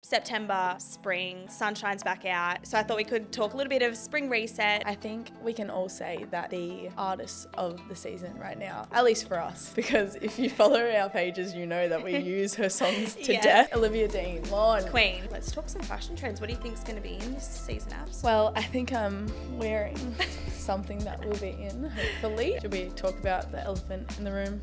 September, spring, sunshine's back out. So I thought we could talk a little bit of spring reset. I think we can all say that the artists of the season right now, at least for us, because if you follow our pages, you know that we use her songs to Yes. death. Olivia Dean, Lon. Queen. Let's talk some fashion trends. What do you think's going to be in this season, Abs? Well, I think I'm wearing something that will be in, hopefully. Should we talk about the elephant in the room?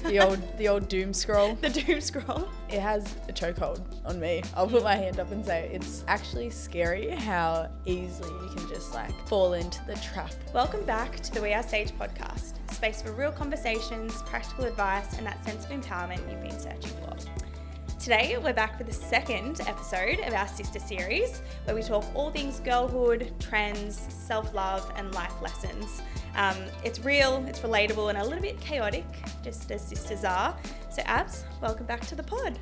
The old doom scroll. The doom scroll. It has a chokehold on me. I'll put my hand up and say it's actually scary how easily you can just fall into the trap. Welcome back to the We Are Sage podcast, a space for real conversations, practical advice, and that sense of empowerment you've been searching for. Today, we're back for the second episode of our sister series, where we talk all things girlhood, trends, self-love, and life lessons. It's real, it's relatable, and a little bit chaotic, just as sisters are. So, Abs, welcome back to the pod.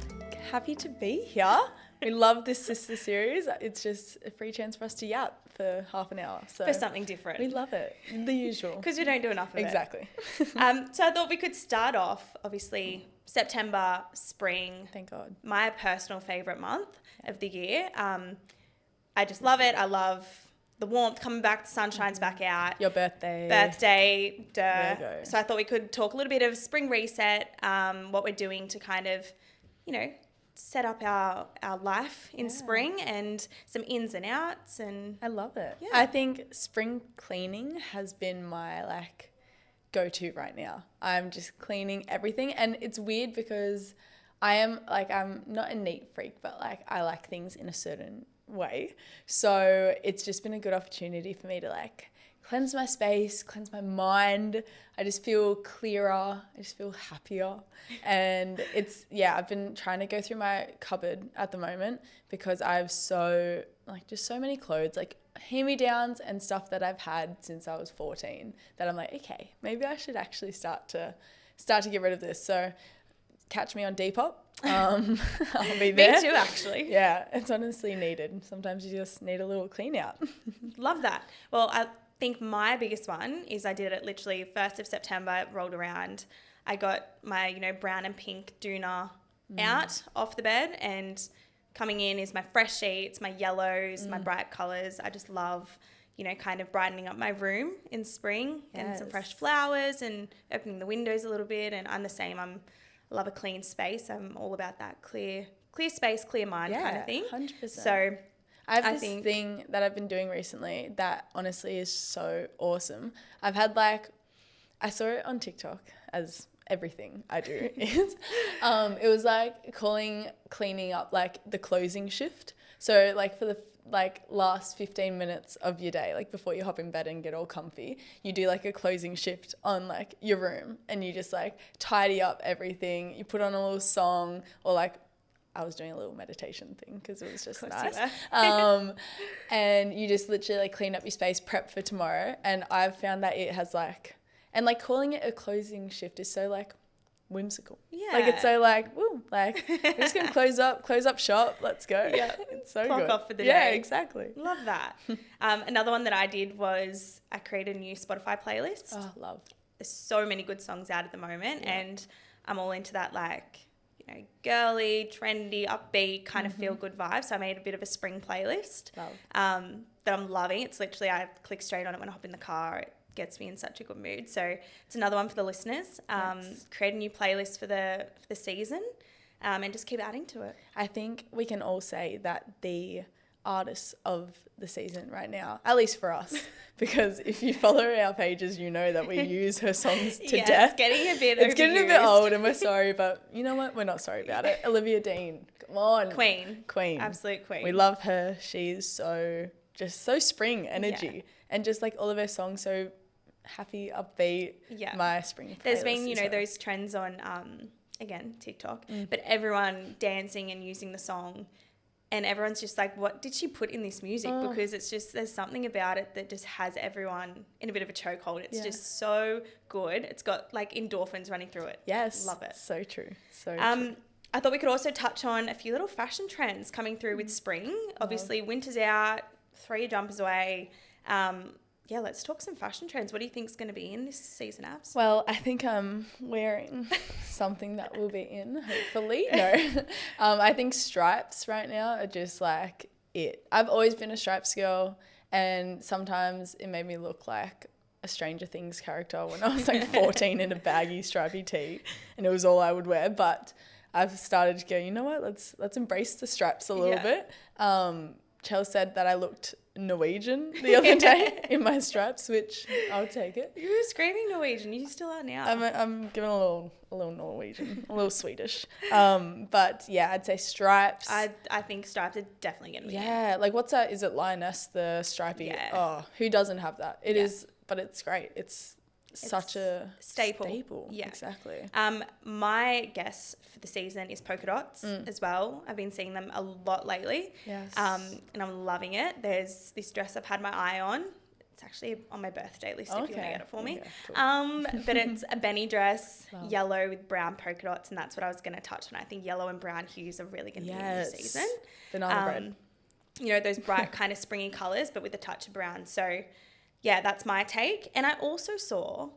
Happy to be here. We love this sister series. It's just a free chance for us to yap for half an hour. So For something different. we love it. The usual. Because we don't do enough of Exactly. it. So I thought we could start off, obviously, September, spring. Thank God. My personal favourite month of the year. I just love it. I love the warmth coming back, the sunshine's back out. Your birthday. Duh. There you go. So I thought we could talk a little bit of spring reset, what we're doing to kind of, set up our life in spring and some ins and outs. And I love it. Yeah. I think spring cleaning has been my go-to right now. I'm just cleaning everything, and it's weird because I'm not a neat freak, but I like things in a certain way. So it's just been a good opportunity for me to cleanse my space, cleanse my mind. I just feel clearer. I just feel happier. And I've been trying to go through my cupboard at the moment because I have so many clothes, hand-me-downs and stuff that I've had since I was 14 that I'm okay, maybe I should actually start to get rid of this. So catch me on Depop. I'll be there. me too, actually. Yeah, it's honestly needed. Sometimes you just need a little clean out. Love that. Well, I think my biggest one is I did it literally 1st of September, it rolled around. I got my, brown and pink doona out off the bed, and coming in is my fresh sheets, my yellows, my bright colours. I just love, kind of brightening up my room in spring and some fresh flowers and opening the windows a little bit. And I'm the same. I love a clean space. I'm all about that clear space, clear mind kind of thing. 100%. So I have this thing that I've been doing recently that honestly is so awesome. I've had I saw it on TikTok, as everything I do is. It was cleaning up the closing shift. So for the last 15 minutes of your day, before you hop in bed and get all comfy, you do a closing shift on your room, and you just tidy up everything. You put on a little song, or I was doing a little meditation thing because it was just nice. And you just literally clean up your space, prep for tomorrow. And I've found that it has calling it a closing shift is so whimsical. Yeah. It's so woo, we're just gonna close up shop. Let's go. Yeah. It's so Clock good. off for the Yeah, day. exactly. Love that. Another one that I did was I created a new Spotify playlist. Oh, love. There's so many good songs out at the moment, and I'm all into that girly, trendy, upbeat kind of feel good vibe. So I made a bit of a spring playlist that I'm loving. It's literally, I click straight on it when I hop in the car. It gets me in such a good mood. So it's another one for the listeners. Create a new playlist for the season, and just keep adding to it. I think we can all say that the artists of the season right now, at least for us, because if you follow our pages, you know that we use her songs to death. It's getting a bit It's getting a bit overused. old, and we're sorry, but you know what? We're not sorry about it. Olivia Dean, come on. Queen. Absolute queen. We love her. She's so spring energy, and just all of her songs so happy, upbeat. Yeah. My spring playlist. There's been, those trends on, again, TikTok, but everyone dancing and using the song. And everyone's just what did she put in this music? Because it's just, there's something about it that just has everyone in a bit of a chokehold. It's just so good. It's got endorphins running through it. Yes. Love it. So true. So true. I thought we could also touch on a few little fashion trends coming through with spring. Obviously, winter's out, throw your jumpers away. yeah, let's talk some fashion trends. What do you think is going to be in this season, Abs? Well, I think I'm wearing something that will be in, hopefully. No. I think stripes right now are just like it. I've always been a stripes girl, and sometimes it made me look like a Stranger Things character when I was like 14 in a baggy stripy tee, and it was all I would wear. But I've started to go, you know what, let's embrace the stripes a little bit. Chell said that I looked Norwegian the other day in my stripes, which I'll take it. You were screaming Norwegian. You still are now. I'm giving a little Norwegian, a little Swedish. But yeah, I'd say stripes. I think stripes are definitely going to be in. Yeah, like what's that? Is it Lioness, the stripy? Yeah. Oh, who doesn't have that? It is, but it's great. It's such a staple. Yeah, exactly. My guess for the season is polka dots as well. I've been seeing them a lot lately. Yes. And I'm loving it. There's this dress I've had my eye on. It's actually on my birthday list if you want to get it for me. Okay, cool. But it's a Benny dress, yellow with brown polka dots, and that's what I was going to touch on. I think yellow and brown hues are really going to be in this season. Banana bread. You know, those bright kind of springy colours, but with a touch of brown. So yeah, that's my take. And I also saw,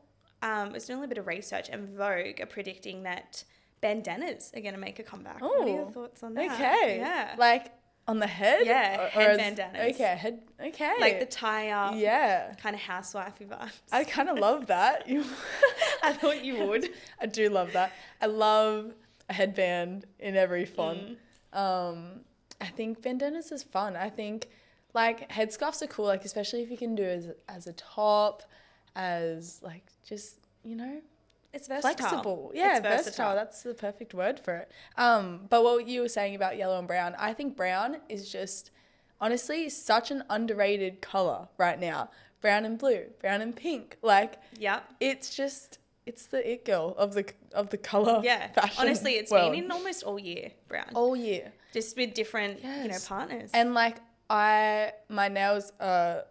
I was doing a little bit of research, and Vogue are predicting that bandanas are going to make a comeback. Oh, what are your thoughts on that? Okay. Yeah. Like on the head? Yeah, head bandanas. Okay, head. Okay. Like the tie-up, yeah, kind of housewifey vibes. I kind of love that. I thought you would. I do love that. I love a headband in every font. I think bandanas is fun. I think like headscarves are cool, like especially if you can do as a top, as like just, you know, it's versatile. Flexible. Yeah, it's versatile. That's the perfect word for it. But what you were saying about yellow and brown, I think brown is just honestly such an underrated color right now. Brown and blue, brown and pink. Like, it's just, it's the it girl of the color fashion honestly, it's world. been in almost all year, brown. All year. Just with different, you know, partners. And like my nails are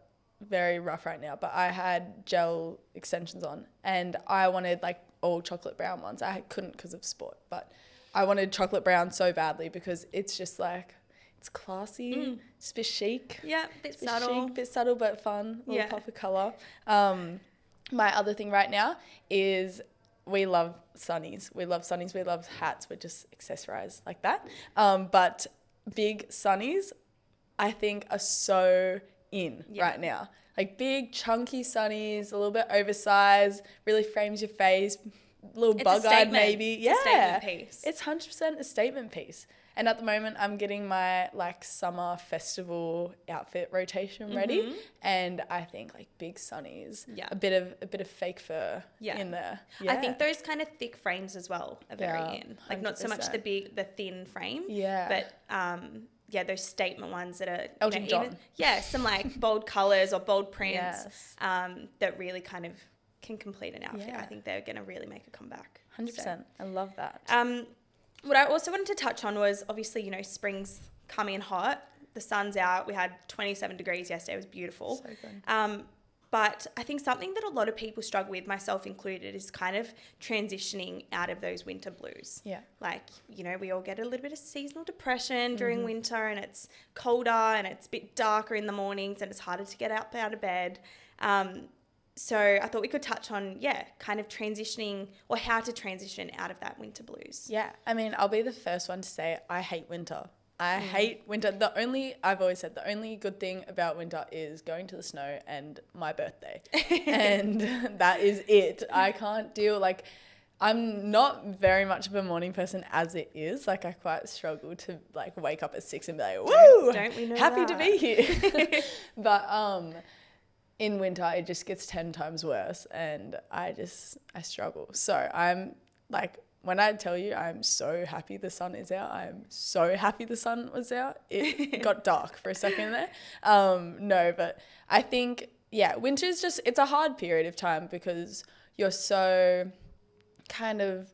very rough right now, but I had gel extensions on and I wanted like all chocolate brown ones. I couldn't because of sport, but I wanted chocolate brown so badly because it's just like, it's classy, it's a bit chic. Yeah, bit subtle. Chic, bit subtle but fun, little pop of colour. My other thing right now is we love sunnies. We love sunnies, we love hats, we just accessorize like that. But big sunnies, I think, are so in right now. Like big chunky sunnies, a little bit oversized, really frames your face, a little bug-eyed maybe. It's a statement piece. It's 100% a statement piece. And at the moment I'm getting my like summer festival outfit rotation ready, and I think like big sunnies, a bit of fake fur in there. I think those kind of thick frames as well are very in. Like 100%. Not so much the thin frame, but those statement ones that are Elton John. Some like bold colors or bold prints that really kind of can complete an outfit. I think they're going to really make a comeback. 100%. So, I love that. What I also wanted to touch on was obviously, you know, spring's coming in hot. The sun's out. We had 27 degrees yesterday. It was beautiful. So good. But I think something that a lot of people struggle with, myself included, is kind of transitioning out of those winter blues. Yeah. Like, you know, we all get a little bit of seasonal depression during winter, and it's colder and it's a bit darker in the mornings and it's harder to get up out of bed. So I thought we could touch on, kind of transitioning or how to transition out of that winter blues. Yeah. I mean, I'll be the first one to say I hate winter. I hate winter. I've always said the only good thing about winter is going to the snow and my birthday. And that is it. I can't deal, like, I'm not very much of a morning person as it is. Like, I quite struggle to, like, wake up at 6 and be like, woo, don't we know happy that? to be here. But in winter, it just gets 10 times worse and I struggle. So I'm, like, when I tell you I'm so happy the sun is out, I'm so happy the sun was out. It got dark for a second there. No, but I think, winter is just, it's a hard period of time because you're so kind of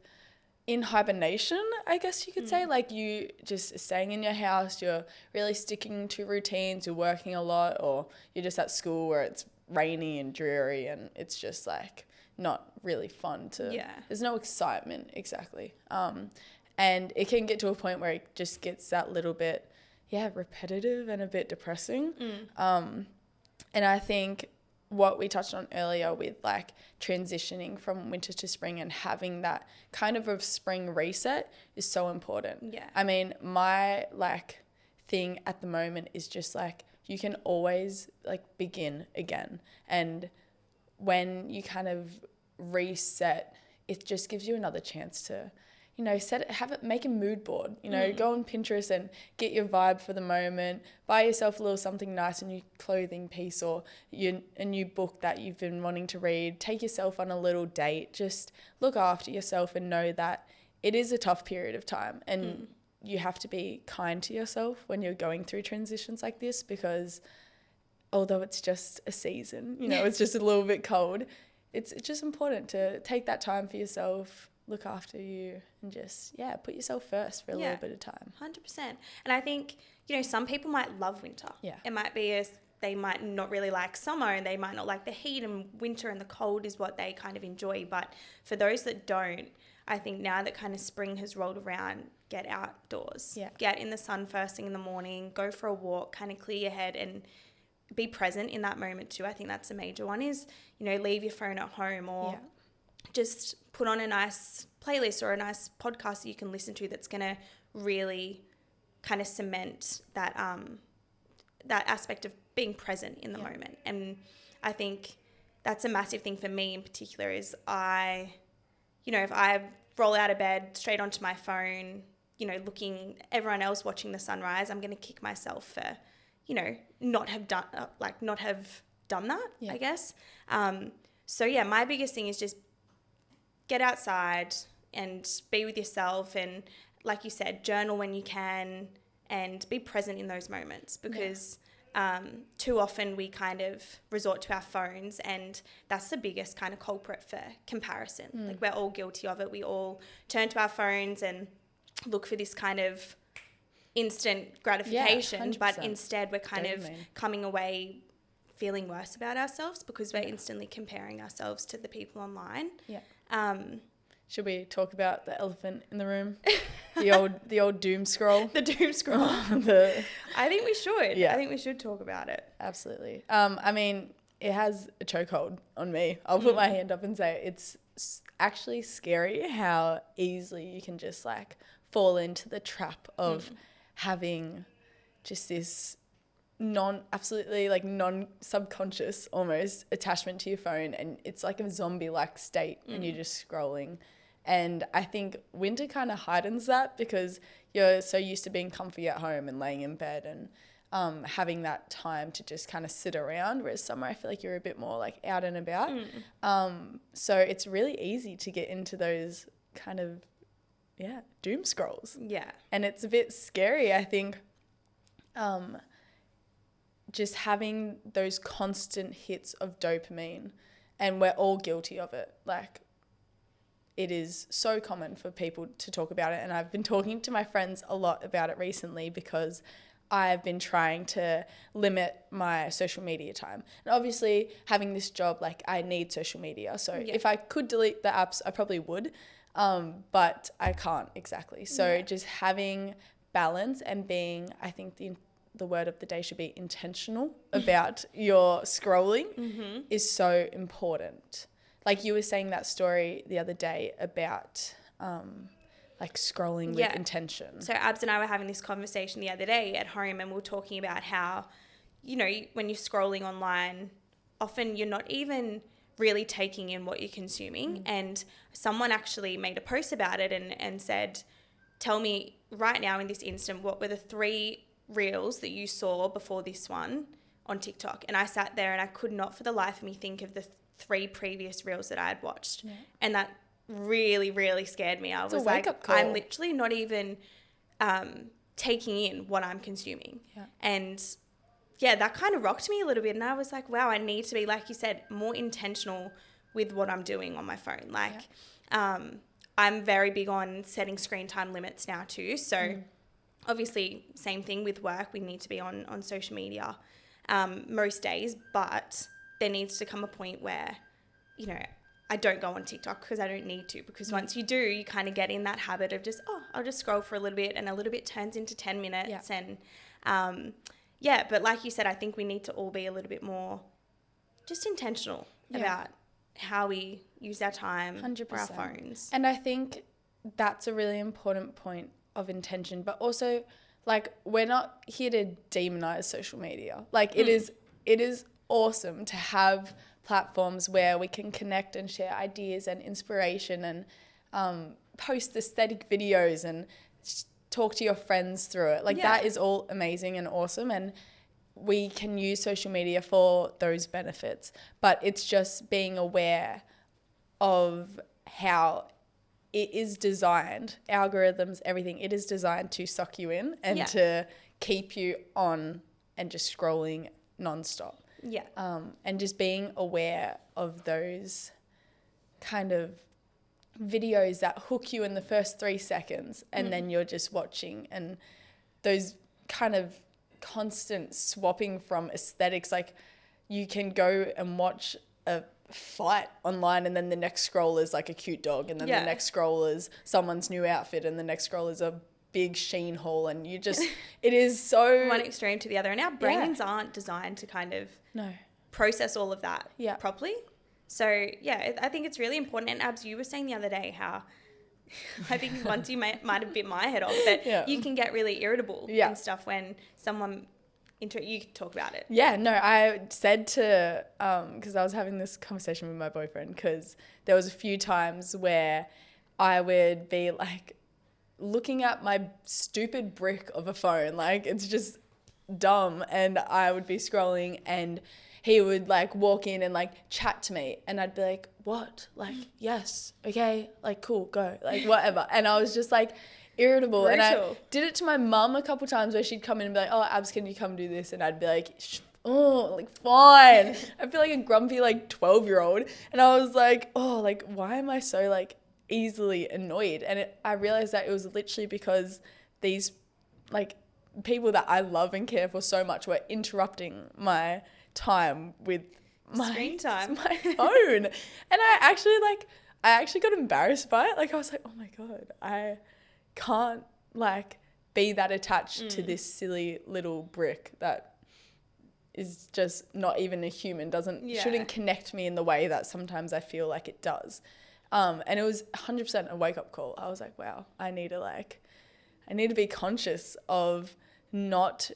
in hibernation, I guess you could say. Like, you just staying in your house, you're really sticking to routines, you're working a lot, or you're just at school where it's rainy and dreary and it's just like not really fun to, there's no excitement exactly. And it can get to a point where it just gets that little bit, repetitive and a bit depressing. And I think what we touched on earlier with like transitioning from winter to spring and having that kind of a spring reset is so important. Yeah. I mean, my like thing at the moment is just like you can always like begin again. And when you kind of reset, it just gives you another chance to, you know, make a mood board, you know, go on Pinterest and get your vibe for the moment, buy yourself a little something nice, a new clothing piece or a new book that you've been wanting to read, take yourself on a little date, just look after yourself and know that it is a tough period of time and you have to be kind to yourself when you're going through transitions like this, because although it's just a season, you know, it's just a little bit cold, it's just important to take that time for yourself, look after you and just, put yourself first for a little bit of time. 100%. And I think, you know, some people might love winter. Yeah. It might be they might not really like summer and they might not like the heat, and winter and the cold is what they kind of enjoy. But for those that don't, I think now that kind of spring has rolled around, get outdoors. Yeah. Get in the sun first thing in the morning, go for a walk, kind of clear your head and be present in that moment too. I think that's a major one is, you know, leave your phone at home or just put on a nice playlist or a nice podcast that you can listen to that's going to really kind of cement that that aspect of being present in the moment. And I think that's a massive thing for me in particular is if I roll out of bed straight onto my phone, you know, looking everyone else watching the sunrise, I'm going to kick myself for, you know, not have done that, I guess. So my biggest thing is just get outside and be with yourself, and like you said, journal when you can and be present in those moments, because too often we kind of resort to our phones, and that's the biggest kind of culprit for comparison. Like we're all guilty of it. We all turn to our phones and look for this kind of instant gratification, but instead we're kind of coming away feeling worse about ourselves because we're instantly comparing ourselves to the people online. Should we talk about the elephant in the room? The old doom scroll. The doom scroll. I think we should. I think we should talk about it. Absolutely. I mean, it has a chokehold on me. I'll put my hand up and say it's actually scary how easily you can just like fall into the trap of having just this non-subconscious almost attachment to your phone, and it's like a zombie-like state and you're just scrolling. And I think winter kind of heightens that because you're so used to being comfy at home and laying in bed and having that time to just kind of sit around, whereas summer I feel like you're a bit more like out and about. So it's really easy to get into those kind of doom scrolls. And it's a bit scary, I think, just having those constant hits of dopamine, and we're all guilty of it. Like, it is so common for people to talk about it, and I've been talking to my friends a lot about it recently because I've been trying to limit my social media time. And obviously, having this job, like, I need social media. So if I could delete the apps, I probably would, but I can't exactly. So just having balance and being, I think the word of the day should be intentional about your scrolling is so important. Like you were saying that story the other day about like scrolling with intention. So Abs and I were having this conversation the other day at home, and we were talking about how, you know, when you're scrolling online, often you're not even really taking in what you're consuming. And someone actually made a post about it and said, tell me right now in this instant, what were the 3 reels that you saw before this one on TikTok? And I sat there and I could not for the life of me think of the 3 previous reels that I had watched. And that really, really scared me. I was like, I'm literally not even taking in what I'm consuming. And that kind of rocked me a little bit. And I was like, wow, I need to be, like you said, more intentional with what I'm doing on my phone. Like, I'm very big on setting screen time limits now too. So obviously, same thing with work. We need to be on social media most days, but there needs to come a point where, you know, I don't go on TikTok because I don't need to, because once you do, you kind of get in that habit of just, I'll just scroll for a little bit, and a little bit turns into 10 minutes. And but like you said, I think we need to all be a little bit more just intentional Yeah. about how we use our time 100%. or our phones. And I think that's a really important point of intention, but also like we're not here to demonize social media. Like it is awesome to have platforms where we can connect and share ideas and inspiration and post aesthetic videos and talk to your friends through it. Like that is all amazing and awesome, and we can use social media for those benefits, but it's just being aware of how it is designed, algorithms, everything, it is designed to suck you in and to keep you on and just scrolling nonstop. Yeah. And just being aware of those kind of videos that hook you in the first 3 seconds and then you're just watching, and those kind of constant swapping from aesthetics. Like you can go and watch a fight online and then the next scroll is like a cute dog, and then the next scroll is someone's new outfit, and the next scroll is a big Shein haul, and you just it is so one extreme to the other, and our brains aren't designed to kind of process all of that properly. So yeah, I think it's really important. And Abs, you were saying the other day how I think once you might have bit my head off, that you can get really irritable and stuff when someone you can talk about it. Yeah, no, I said to, because I was having this conversation with my boyfriend, because there was a few times where I would be like looking at my stupid brick of a phone, like it's just dumb, and I would be scrolling and he would like walk in and like chat to me, and I'd be like, what? Like, yes, okay, like cool, go, like whatever. And I was just like irritable. Brutal. And I did it to my mum a couple times where she'd come in and be like, oh, Abs, can you come do this? And I'd be like, oh, like fine. I feel like a grumpy like 12-year-old. And I was like, oh, like why am I so like easily annoyed? And I realized that it was literally because these like people that I love and care for so much were interrupting my time with my screen time, my phone. And I actually got embarrassed by it. Like I was like, oh my God, I can't like be that attached to this silly little brick that is just not even a human, shouldn't connect me in the way that sometimes I feel like it does. And it was 100% a wake up call. I was like, wow, I need to be conscious of not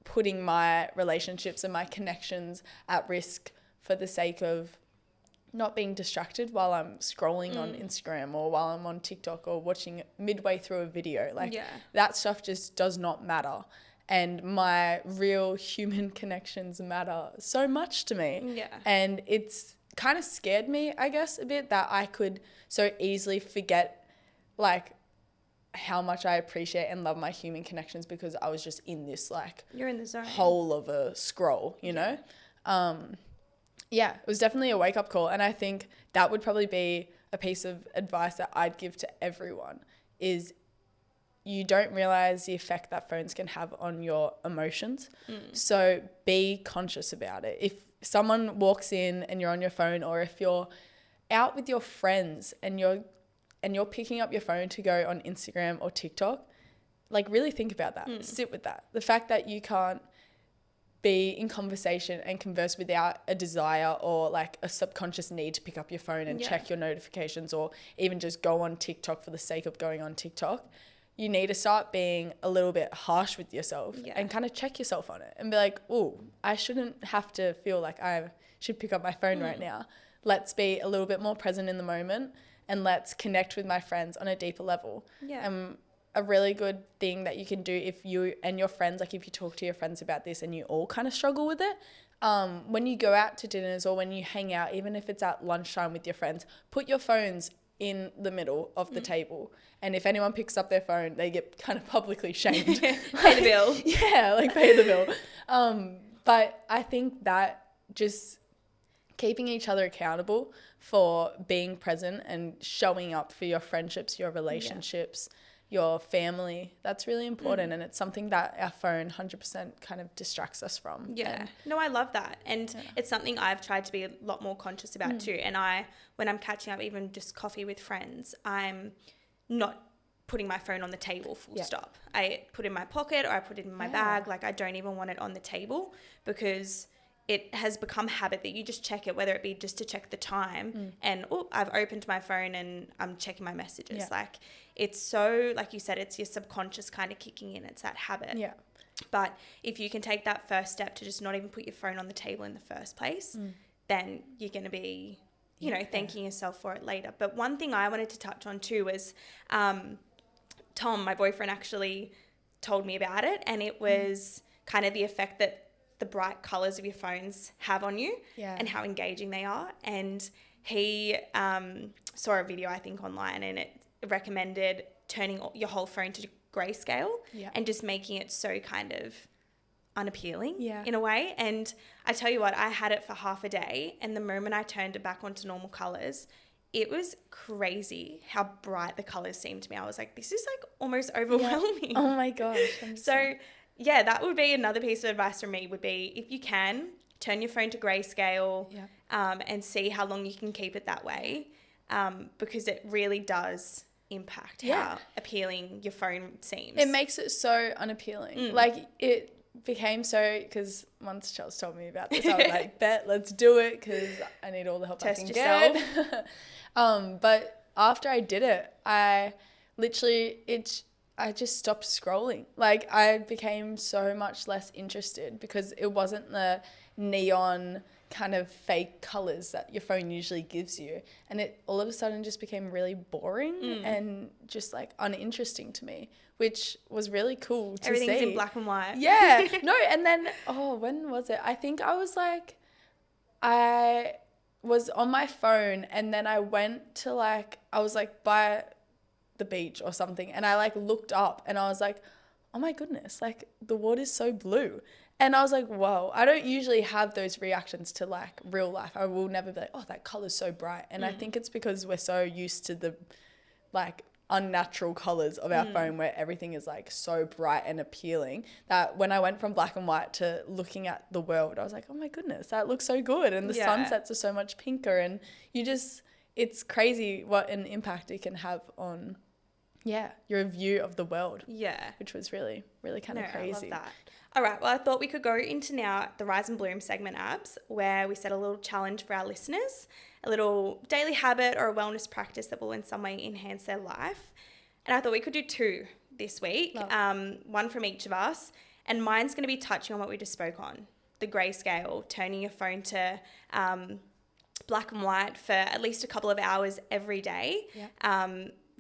putting my relationships and my connections at risk for the sake of not being distracted while I'm scrolling on Instagram or while I'm on TikTok or watching midway through a video. Like that stuff just does not matter. And my real human connections matter so much to me. Yeah. And it's kind of scared me, I guess, a bit that I could so easily forget like how much I appreciate and love my human connections because I was just in this like you're in the zone hole of a scroll, you know? Yeah, it was definitely a wake up call. And I think that would probably be a piece of advice that I'd give to everyone is you don't realize the effect that phones can have on your emotions. So be conscious about it. If someone walks in and you're on your phone, or if you're out with your friends and you're picking up your phone to go on Instagram or TikTok, like really think about that. Sit with that. The fact that you can't be in conversation and converse without a desire or like a subconscious need to pick up your phone and check your notifications, or even just go on TikTok for the sake of going on TikTok. You need to start being a little bit harsh with yourself and kind of check yourself on it and be like, oh, I shouldn't have to feel like I should pick up my phone right now. Let's be a little bit more present in the moment and let's connect with my friends on a deeper level. A really good thing that you can do if you and your friends, like if you talk to your friends about this and you all kind of struggle with it, when you go out to dinners or when you hang out, even if it's at lunchtime with your friends, put your phones in the middle of the table. And if anyone picks up their phone, they get kind of publicly shamed. Pay the bill. Yeah, like pay the bill. But I think that just keeping each other accountable for being present and showing up for your friendships, your relationships, your family, that's really important. And it's something that our phone 100% kind of distracts us from. No, I love that. And it's something I've tried to be a lot more conscious about too. And when I'm catching up, even just coffee with friends, I'm not putting my phone on the table full stop. I put it in my pocket or I put it in my bag. Like I don't even want it on the table because it has become habit that you just check it, whether it be just to check the time and, oh, I've opened my phone and I'm checking my messages. Yeah. Like, it's so, like you said, it's your subconscious kind of kicking in. It's that habit. Yeah. But if you can take that first step to just not even put your phone on the table in the first place, then you're going to be, you know, thanking yourself for it later. But one thing I wanted to touch on too was Tom, my boyfriend, actually told me about it, and it was kind of the effect that the bright colours of your phones have on you and how engaging they are. And he saw a video, I think, online, and it recommended turning your whole phone to grayscale and just making it so kind of unappealing in a way. And I tell you what, I had it for half a day, and the moment I turned it back onto normal colours, it was crazy how bright the colours seemed to me. I was like, this is like almost overwhelming. Oh my gosh. So yeah, that would be another piece of advice from me, would be, if you can, turn your phone to grayscale and see how long you can keep it that way, because it really does impact how appealing your phone seems. It makes it so unappealing. Like, it became so, because once Charles told me about this, I was like, bet, let's do it, because I need all the help I can get. But after I did it, I just stopped scrolling. Like, I became so much less interested because it wasn't the neon kind of fake colors that your phone usually gives you. And it all of a sudden just became really boring and just like uninteresting to me, which was really cool to see. Everything's in black and white. Yeah. No, and then, when was it? I think I was on my phone, and then I went to I was by the beach or something, and I looked up and I was like, oh my goodness, the water's so blue. And I was like, whoa, I don't usually have those reactions to real life. I will never be like, oh, that color's so bright. And I think it's because we're so used to the unnatural colors of our phone, where everything is so bright and appealing, that when I went from black and white to looking at the world, I was like, oh my goodness, that looks so good. And the sunsets are so much pinker, and it's crazy what an impact it can have on your view of the world. Yeah. Which was really, really kind of crazy. I love that. All right, well, I thought we could go into now the Rise and Bloom segment, Abs, where we set a little challenge for our listeners, a little daily habit or a wellness practice that will in some way enhance their life. And I thought we could do 2 this week, one from each of us. And mine's going to be touching on what we just spoke on, the grayscale, turning your phone to black and white for at least a couple of hours every day. Yeah.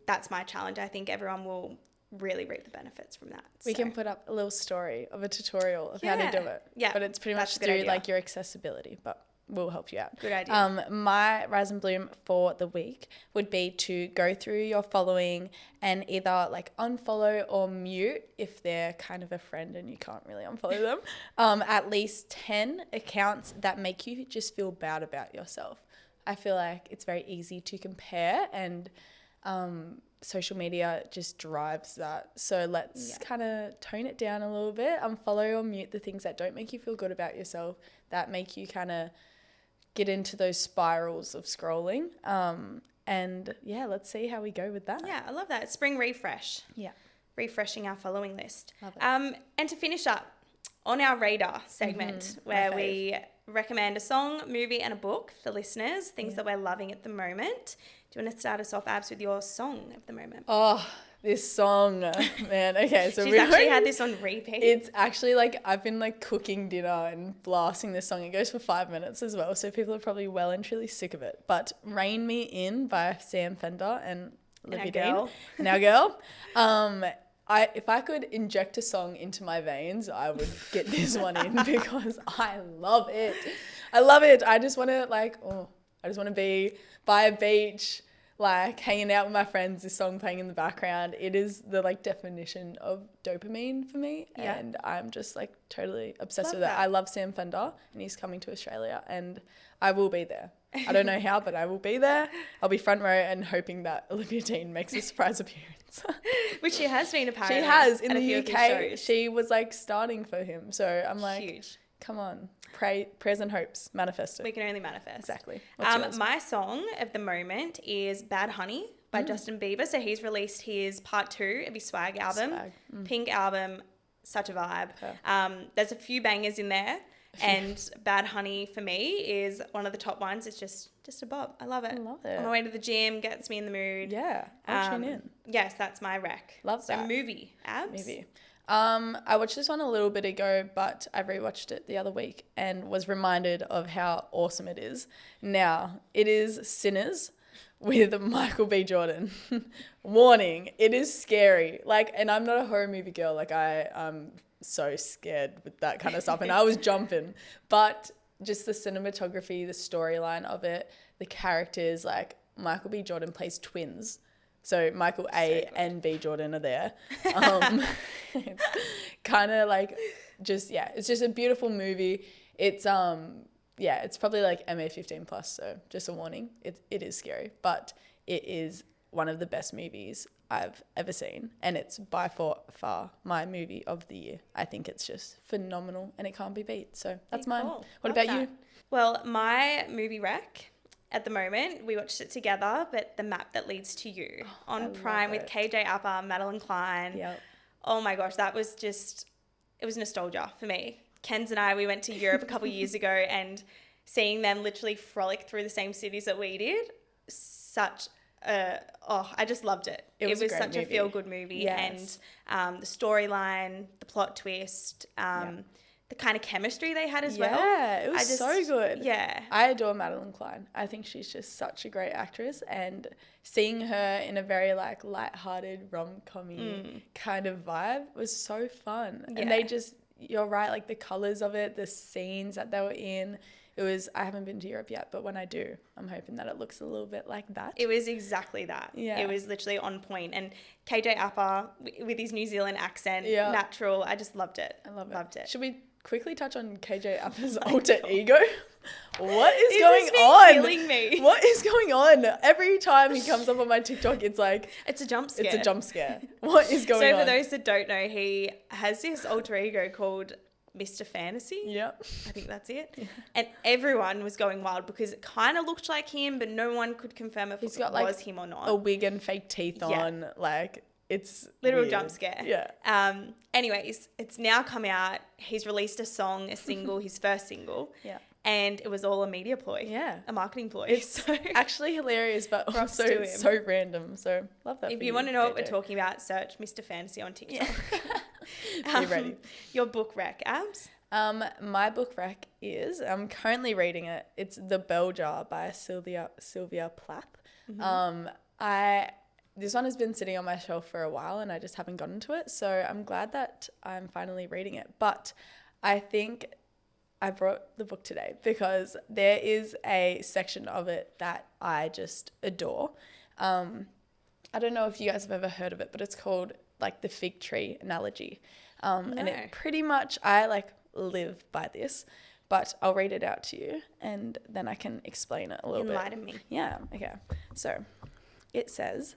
That's my challenge. I think everyone will really reap the benefits from that. We can put up a little story of a tutorial of how to do it. Yeah. But it's pretty much to do your accessibility, but we'll help you out. Good idea. My Rise and Bloom for the week would be to go through your following and either unfollow or mute, if they're kind of a friend and you can't really unfollow them, at least 10 accounts that make you just feel bad about yourself. I feel like it's very easy to compare, and social media just drives that. So let's kind of tone it down a little bit, unfollow or mute the things that don't make you feel good about yourself, that make you kind of get into those spirals of scrolling. And let's see how we go with that. Yeah, I love that. Spring refresh. Yeah. Refreshing our following list. Love it. And to finish up on our radar segment, where we recommend a song, movie and a book for listeners, things that we're loving at the moment. Do you want to start us off, Abs, with your song of the moment? Oh, this song, man. Okay, so she's actually had this on repeat. It's actually I've been cooking dinner and blasting this song. It goes for 5 minutes as well, so people are probably well and truly sick of it. But Rain Me In by Sam Fender and Olivia Dean. And our girl. If I could inject a song into my veins, I would get this one in because I love it. I love it. I just want to be by a beach, hanging out with my friends, this song playing in the background. It is the definition of dopamine for me. Yeah. And I'm just totally obsessed with it. I love Sam Fender, and he's coming to Australia, and I will be there. I don't know how, but I will be there. I'll be front row and hoping that Olivia Dean makes a surprise appearance. Which she has been apparently. She has in the UK. She was starting for him. So I'm huge. Come on, prayers and hopes, manifest it. We can only manifest. Exactly. My song of the moment is Bad Honey by Justin Bieber. So he's released his part 2 of his Swag album. Pink album, such a vibe. There's a few bangers in there. And Bad Honey for me is one of the top ones. It's just a bop. I love it. I love it. On my way to the gym, gets me in the mood. Yeah, I'll tune in. Yes, that's my rec. Love so that. movie, abs. Movie. I watched this one a little bit ago, but I rewatched it the other week and was reminded of how awesome it is. Now, it is Sinners with Michael B. Jordan. Warning, it is scary. Like, and I'm not a horror movie girl. Like, I'm so scared with that kind of stuff, and I was jumping. But just the cinematography, the storyline of it, the characters, like Michael B. Jordan plays twins. So Michael A. and B. Jordan are there. Kind of like just, yeah, it's just a beautiful movie. It's, yeah, it's probably like MA15 plus. So just a warning, it is scary, but it is one of the best movies I've ever seen. And it's by far my movie of the year. I think it's just phenomenal and it can't be beat. So that's mine. Cool. What Love about you? that. Well, my movie rec at the moment, we watched it together, but The Map That Leads to You on Prime with KJ Appa, Madeline Klein. Yep. Oh my gosh, that was just, it was nostalgia for me. Ken's and I, we went to Europe a couple of years ago, and seeing them literally frolic through the same cities that we did, I just loved it. It was such a feel-good movie. Yes. And the storyline, the plot twist, the kind of chemistry they had as well. Yeah, it was so good. Yeah. I adore Madeline Klein. I think she's just such a great actress, and seeing her in a very like light-hearted rom-com-y kind of vibe was so fun. Yeah. And they just, you're right, like the colors of it, the scenes that they were in. It was, I haven't been to Europe yet, but when I do, I'm hoping that it looks a little bit like that. It was exactly that. Yeah. It was literally on point. And KJ Appa with his New Zealand accent, natural. I just loved it. I loved it. Should we quickly touch on KJ Appa's alter ego? What is This going has been on? killing me. What is going on? Every time he comes up on my TikTok, it's like, It's a jump scare. it's a jump scare. What is going on? So for those that don't know, he has this alter ego called Mr. Fantasy. Yep. I think that's it. Yeah. And everyone was going wild because it kind of looked like him, but no one could confirm if it was him or not. A wig and fake teeth on. Like, it's literal weird. jump scare. Yeah. Anyways, it's now come out. He's released a song, a single, his first single. Yeah. And it was all a media ploy. Yeah. A marketing ploy. It's actually hilarious, but also so random. So love that. If you want to know what we're talking about, search Mr. Fantasy on TikTok. Yeah. Be ready. Your book rec, Abs? My book rec is, I'm currently reading it. It's The Bell Jar by Sylvia Plath. Mm-hmm. This one has been sitting on my shelf for a while and I just haven't gotten to it. So I'm glad that I'm finally reading it. But I think I brought the book today because there is a section of it that I just adore. I don't know if you guys have ever heard of it, but it's called like the fig tree analogy. And it pretty much, I like live by this, but I'll read it out to you and then I can explain it a little bit. Enlighten me. Yeah, okay. So it says,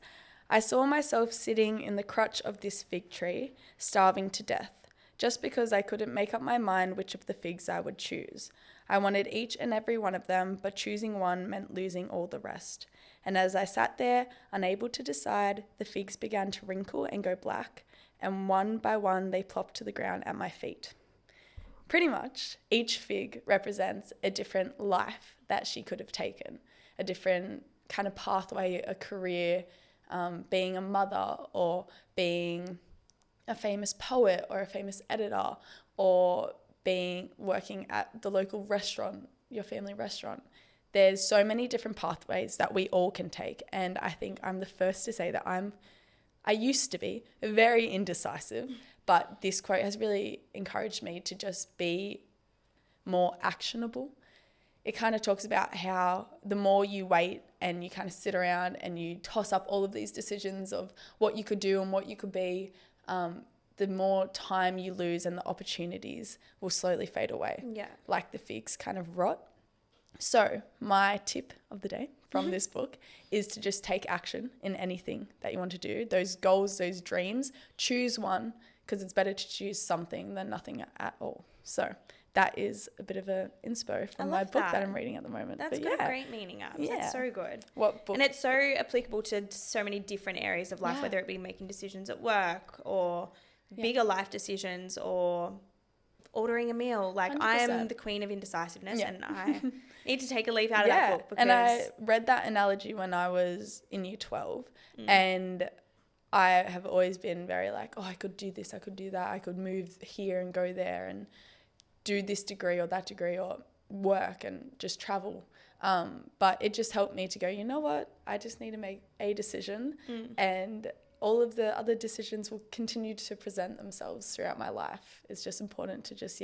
I saw myself sitting in the crotch of this fig tree, starving to death, just because I couldn't make up my mind which of the figs I would choose. I wanted each and every one of them, but choosing one meant losing all the rest. And as I sat there, unable to decide, the figs began to wrinkle and go black, and one by one they plopped to the ground at my feet. Pretty much, each fig represents a different life that she could have taken, a different kind of pathway, a career, being a mother or being a famous poet or a famous editor or working at the local restaurant, your family restaurant. There's so many different pathways that we all can take. And I think I'm the first to say that I used to be very indecisive, but this quote has really encouraged me to just be more actionable. It kind of talks about how the more you wait and you kind of sit around and you toss up all of these decisions of what you could do and what you could be, the more time you lose and the opportunities will slowly fade away. Yeah. Like the figs kind of rot. So my tip of the day from this book is to just take action in anything that you want to do. Those goals, those dreams, choose one because it's better to choose something than nothing at all. So that is a bit of an inspo from my book that I'm reading at the moment. That's got a great meaning, Abs. Yeah. That's so good. What book? And it's so applicable to so many different areas of life, whether it be making decisions at work or bigger life decisions or ordering a meal. Like, I am 100%. the queen of indecisiveness, Yeah. and I need to take a leaf out of that book. Because And I read that analogy when I was in year 12, and I have always been very like, oh, I could do this, I could do that, I could move here and go there and do this degree or that degree or work and just travel. But it just helped me to go, you know what, I just need to make a decision, and all of the other decisions will continue to present themselves throughout my life. It's just important to just,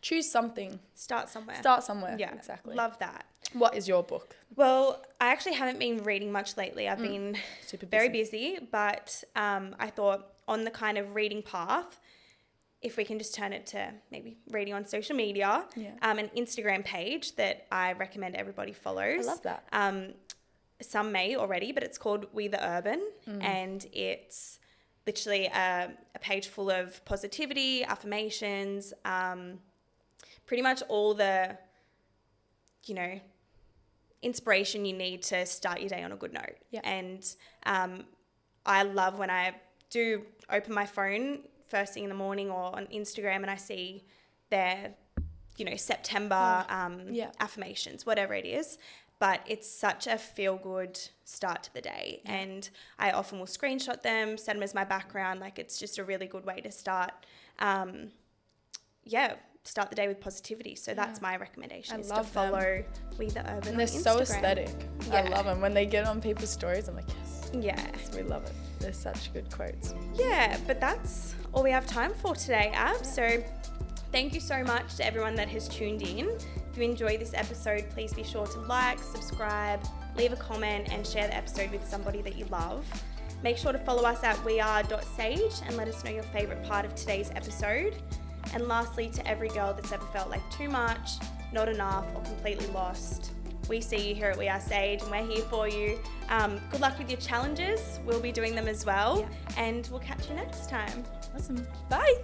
choose something. Start somewhere. Yeah, exactly. Love that. What is your book? Well, I actually haven't been reading much lately. I've been Super busy. very busy, but I thought on the kind of reading path, if we can just turn it to maybe reading on social media, an Instagram page that I recommend everybody follows. I love that. Some may already, but it's called We the Urban, and it's literally a page full of positivity, affirmations, pretty much all the, inspiration you need to start your day on a good note. Yeah. And I love when I do open my phone first thing in the morning or on Instagram and I see their, September affirmations, whatever it is. But it's such a feel-good start to the day. Yeah. And I often will screenshot them, set them as my background. Like, it's just a really good way to start, start the day with positivity. So that's my recommendation, is to follow We the Urban. And they're so aesthetic. Yeah. I love them. When they get on people's stories, I'm like, yes. Yes. We love it. They're such good quotes. Yeah, but that's all we have time for today, Ab. So thank you so much to everyone that has tuned in. If you enjoyed this episode, please be sure to like, subscribe, leave a comment, and share the episode with somebody that you love. Make sure to follow us at weare.sage and let us know your favourite part of today's episode. And lastly, to every girl that's ever felt like too much, not enough, or completely lost, we see you here at We Are Sage, and we're here for you. Good luck with your challenges. We'll be doing them as well. Yeah. And we'll catch you next time. Awesome. Bye.